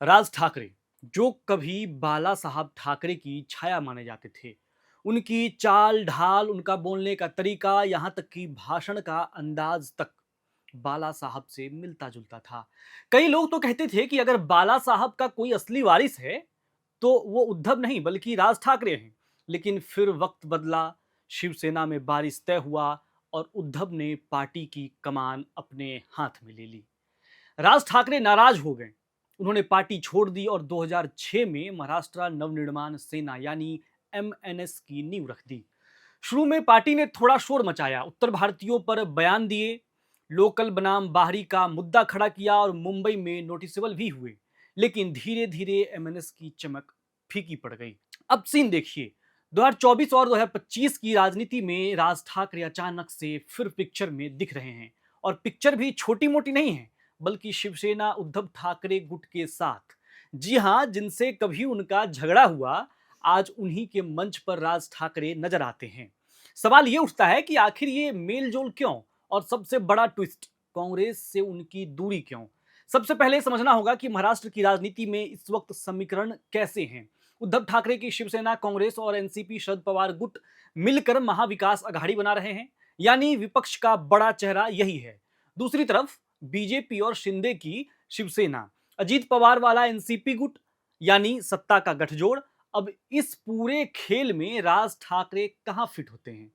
राज ठाकरे जो कभी बाला साहब ठाकरे की छाया माने जाते थे। उनकी चाल ढाल, उनका बोलने का तरीका, यहाँ तक कि भाषण का अंदाज तक बाला साहब से मिलता जुलता था। कई लोग तो कहते थे कि अगर बाला साहब का कोई असली वारिस है तो वो उद्धव नहीं बल्कि राज ठाकरे हैं। लेकिन फिर वक्त बदला, शिवसेना में बारिश तय हुआ और उद्धव ने पार्टी की कमान अपने हाथ में ले ली। राज ठाकरे नाराज हो गए। उन्होंने पार्टी छोड़ दी और 2006 में महाराष्ट्र नवनिर्माण सेना यानी एमएनएस की नींव रख दी। शुरू में पार्टी ने थोड़ा शोर मचाया, उत्तर भारतीयों पर बयान दिए, लोकल बनाम बाहरी का मुद्दा खड़ा किया और मुंबई में नोटिसेबल भी हुए। लेकिन धीरे धीरे एमएनएस की चमक फीकी पड़ गई। अब सीन देखिए, 2024 और 2025 की राजनीति में राज ठाकरे अचानक से फिर पिक्चर में दिख रहे हैं। और पिक्चर भी छोटी मोटी नहीं है, बल्कि शिवसेना उद्धव ठाकरे गुट के साथ। जी हां, जिनसे कभी उनका झगड़ा हुआ, आज उन्हीं के मंच पर राज ठाकरे नजर आते हैं। सवाल ये उठता है कि आखिर ये मेल जोल क्यों, और सबसे बड़ा ट्विस्ट, कांग्रेस से उनकी दूरी क्यों। सबसे पहले समझना होगा कि महाराष्ट्र की राजनीति में इस वक्त समीकरण कैसे हैं। उद्धव ठाकरे की शिवसेना, कांग्रेस और एनसीपी शरद पवार गुट मिलकर महाविकास अघाड़ी बना रहे हैं, यानी विपक्ष का बड़ा चेहरा यही है। दूसरी तरफ बीजेपी और शिंदे की शिवसेना, अजीत पवार वाला एनसीपी गुट, यानी सत्ता का गठजोड़। अब इस पूरे खेल में राज ठाकरे कहां फिट होते हैं।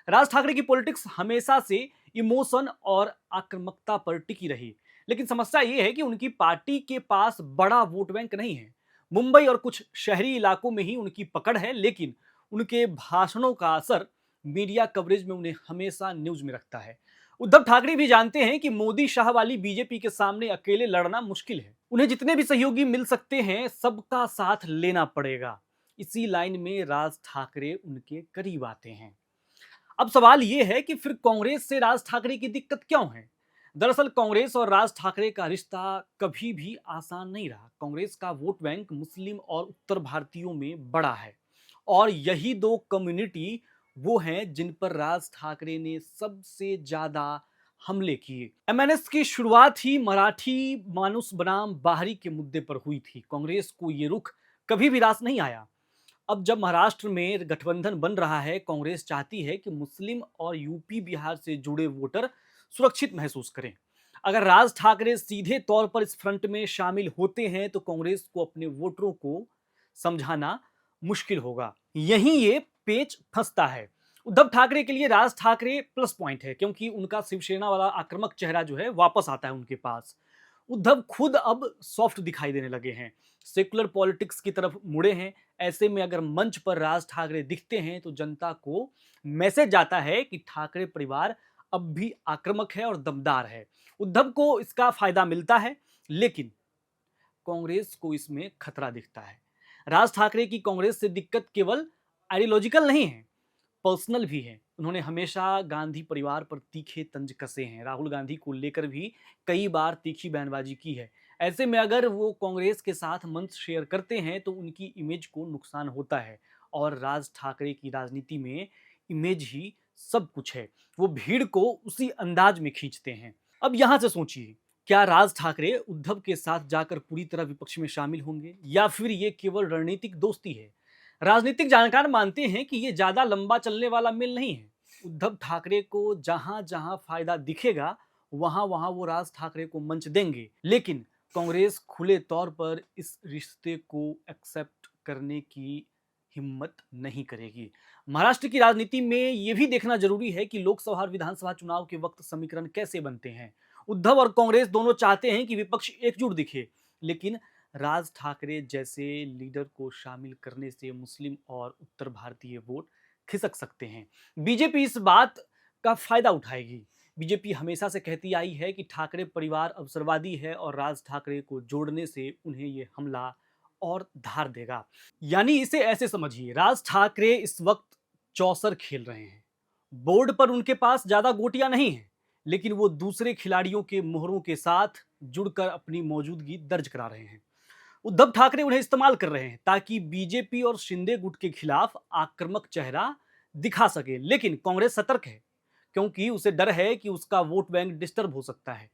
राज ठाकरे की पॉलिटिक्स हमेशा से इमोशन और आक्रामकता पर टिकी रही। लेकिन समस्या यह है कि उनकी पार्टी के पास बड़ा वोट बैंक नहीं है। मुंबई और कुछ शहरी इलाकों में ही उनकी पकड़ है, लेकिन उनके भाषणों का असर मीडिया कवरेज में उन्हें हमेशा न्यूज में रखता है। उद्धव ठाकरे भी जानते हैं कि मोदी शाह वाली बीजेपी के सामने अकेले लड़ना मुश्किल है। उन्हें जितने भी सहयोगी मिल सकते हैं, सबका साथ लेना पड़ेगा। इसी लाइन में राज ठाकरे उनके करीब आते हैं। अब सवाल यह है कि फिर कांग्रेस से राज ठाकरे की दिक्कत क्यों है। दरअसल कांग्रेस और राज ठाकरे का रिश्ता कभी भी आसान नहीं रहा। कांग्रेस का वोट बैंक मुस्लिम और उत्तर भारतीयों में बड़ा है, और यही दो कम्युनिटी वो हैं जिन पर राज ठाकरे ने सबसे ज्यादा हमले किए। एमएनएस की शुरुआत ही मराठी मानुस बनाम बाहरी के मुद्दे पर हुई थी। कांग्रेस को ये रुख कभी भी रास नहीं आया। अब जब महाराष्ट्र में गठबंधन बन रहा है, कांग्रेस चाहती है कि मुस्लिम और यूपी बिहार से जुड़े वोटर सुरक्षित महसूस करें। अगर राज ठाकरे सीधे तौर पर इस फ्रंट में शामिल होते हैं तो कांग्रेस को अपने वोटरों को समझाना मुश्किल होगा। यहीं ये पेच फंसता है। उद्धव ठाकरे के लिए राज ठाकरे प्लस पॉइंट है, क्योंकि उनका शिवसेना वाला आक्रामक चेहरा जो है वापस आता है उनके पास। उद्धव खुद अब सॉफ्ट दिखाई देने लगे हैं, सेकुलर पॉलिटिक्स की तरफ मुड़े हैं। ऐसे में अगर मंच पर राज ठाकरे दिखते हैं तो जनता को मैसेज जाता है कि ठाकरे परिवार अब भी आक्रामक है और दमदार है। उद्धव को इसका फायदा मिलता है, लेकिन कांग्रेस को इसमें खतरा दिखता है। राज ठाकरे की कांग्रेस से दिक्कत केवल आइडियोलॉजिकल नहीं है, पर्सनल भी है। उन्होंने हमेशा गांधी परिवार पर तीखे तंज कसे हैं, राहुल गांधी को लेकर भी कई बार तीखी बयानबाजी की है। ऐसे में अगर वो कांग्रेस के साथ मंच शेयर करते हैं तो उनकी इमेज को नुकसान होता है। और राज ठाकरे की राजनीति में इमेज ही सब कुछ है। वो भीड़ को उसी अंदाज में खींचते हैं। अब यहां से सोचिए, क्या राज ठाकरे उद्धव के साथ जाकर पूरी तरह विपक्ष में शामिल होंगे, या फिर ये केवल रणनीतिक दोस्ती है। राजनीतिक जानकार मानते हैं कि ये ज्यादा लंबा चलने वाला मेल नहीं है। उद्धव ठाकरे को जहां जहां फायदा दिखेगा, वहां वहां वो राज ठाकरे को मंच देंगे। लेकिन कांग्रेस खुले तौर पर इस रिश्ते को एक्सेप्ट करने की हिम्मत नहीं करेगी। महाराष्ट्र की राजनीति में यह भी देखना जरूरी है कि लोकसभा और विधानसभा चुनाव के वक्त समीकरण कैसे बनते हैं। उद्धव और कांग्रेस दोनों चाहते हैं कि विपक्ष एकजुट दिखे, लेकिन राज ठाकरे जैसे लीडर को शामिल करने से मुस्लिम और उत्तर भारतीय वोट खिसक सकते हैं। बीजेपी इस बात का फायदा उठाएगी। बीजेपी हमेशा से कहती आई है कि ठाकरे परिवार अवसरवादी है और राज ठाकरे को जोड़ने से उन्हें यह हमला और धार देगा। यानी इसे ऐसे समझिए, राज ठाकरे इस वक्त चौसर खेल रहे हैं। बोर्ड पर उनके पास ज्यादा गोटियां नहीं है, लेकिन वो दूसरे खिलाड़ियों के मोहरों के साथ जुड़कर अपनी मौजूदगी दर्ज करा रहे हैं। उद्धव ठाकरे उन्हें इस्तेमाल कर रहे हैं ताकि बीजेपी और शिंदे गुट के खिलाफ आक्रामक चेहरा दिखा सके। लेकिन कांग्रेस सतर्क है, क्योंकि उसे डर है कि उसका वोट बैंक डिस्टर्ब हो सकता है।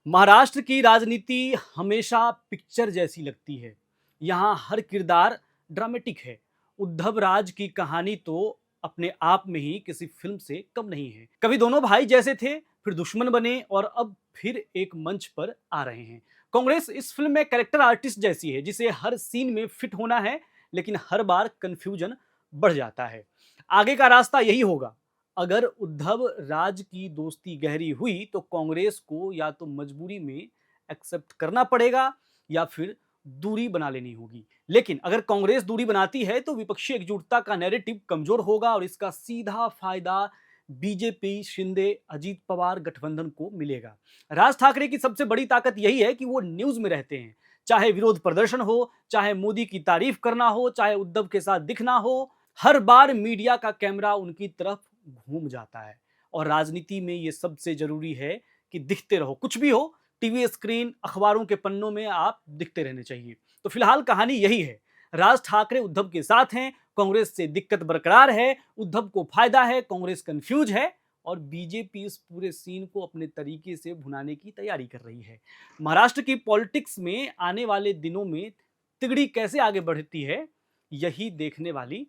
महाराष्ट्र की राजनीति हमेशा पिक्चर जैसी लगती है। यहाँ हर किरदार ड्रामेटिक है। उद्धव राज की कहानी तो अपने आप में ही किसी फिल्म से कम नहीं है। कभी दोनों भाई जैसे थे, फिर दुश्मन बने और अब फिर एक मंच पर आ रहे हैं। कांग्रेस इस फिल्म में कैरेक्टर आर्टिस्ट जैसी है, जिसे हर सीन में फिट होना है, लेकिन हर बार कंफ्यूजन बढ़ जाता है। आगे का रास्ता यही होगा। अगर उद्धव राज की दोस्ती गहरी हुई तो कांग्रेस को या तो मजबूरी में एक्सेप्ट करना पड़ेगा या फिर दूरी बना लेनी होगी। लेकिन अगर कांग्रेस दूरी बनाती है तो विपक्षी एकजुटता का नैरेटिव कमजोर होगा और इसका सीधा फायदा बीजेपी, शिंदे, अजीत पवार गठबंधन को मिलेगा। राज ठाकरे की सबसे बड़ी ताकत यही है कि वो न्यूज में रहते हैं। चाहे विरोध प्रदर्शन हो, चाहे मोदी की तारीफ करना हो, चाहे उद्धव के साथ दिखना हो, हर बार मीडिया का कैमरा उनकी तरफ घूम जाता है। और राजनीति में ये सबसे जरूरी है कि दिखते रहो, कुछ भी हो, टीवी स्क्रीन, अखबारों के पन्नों में आप दिखते रहने चाहिए। तो फिलहाल कहानी यही है। राज ठाकरे उद्धव के साथ हैं, कांग्रेस से दिक्कत बरकरार है, उद्धव को फायदा है, कांग्रेस कंफ्यूज है और बीजेपी इस पूरे सीन को अपने तरीके से भुनाने की तैयारी कर रही है। महाराष्ट्र की पॉलिटिक्स में आने वाले दिनों में तिगड़ी कैसे आगे बढ़ती है, यही देखने वाली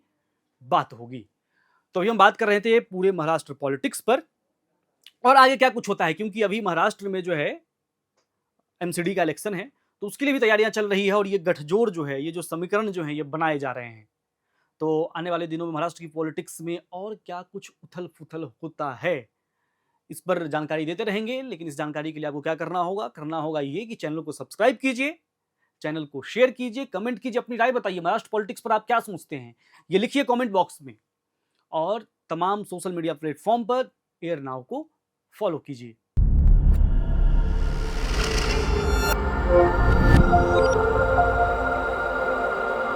बात होगी। तो अभी हम बात कर रहे थे पूरे महाराष्ट्र पॉलिटिक्स पर और आगे क्या कुछ होता है, क्योंकि अभी महाराष्ट्र में जो है एमसीडी का इलेक्शन है, तो उसके लिए भी तैयारियां चल रही है और ये गठजोड़ जो है, ये जो समीकरण जो है, ये बनाए जा रहे हैं। तो आने वाले दिनों में महाराष्ट्र की पॉलिटिक्स में और क्या कुछ उथल-पुथल होता है, इस पर जानकारी देते रहेंगे। लेकिन इस जानकारी के लिए आपको क्या करना होगा? करना होगा ये कि चैनल को सब्सक्राइब कीजिए, चैनल को शेयर कीजिए, कमेंट कीजिए, अपनी राय बताइए महाराष्ट्र पॉलिटिक्स पर आप क्या सोचते हैं? ये लिखिए कमेंट बॉक्स में और तमाम सोशल मीडिया प्लेटफॉर्म पर एयर नाउ को फॉलो कीजिए।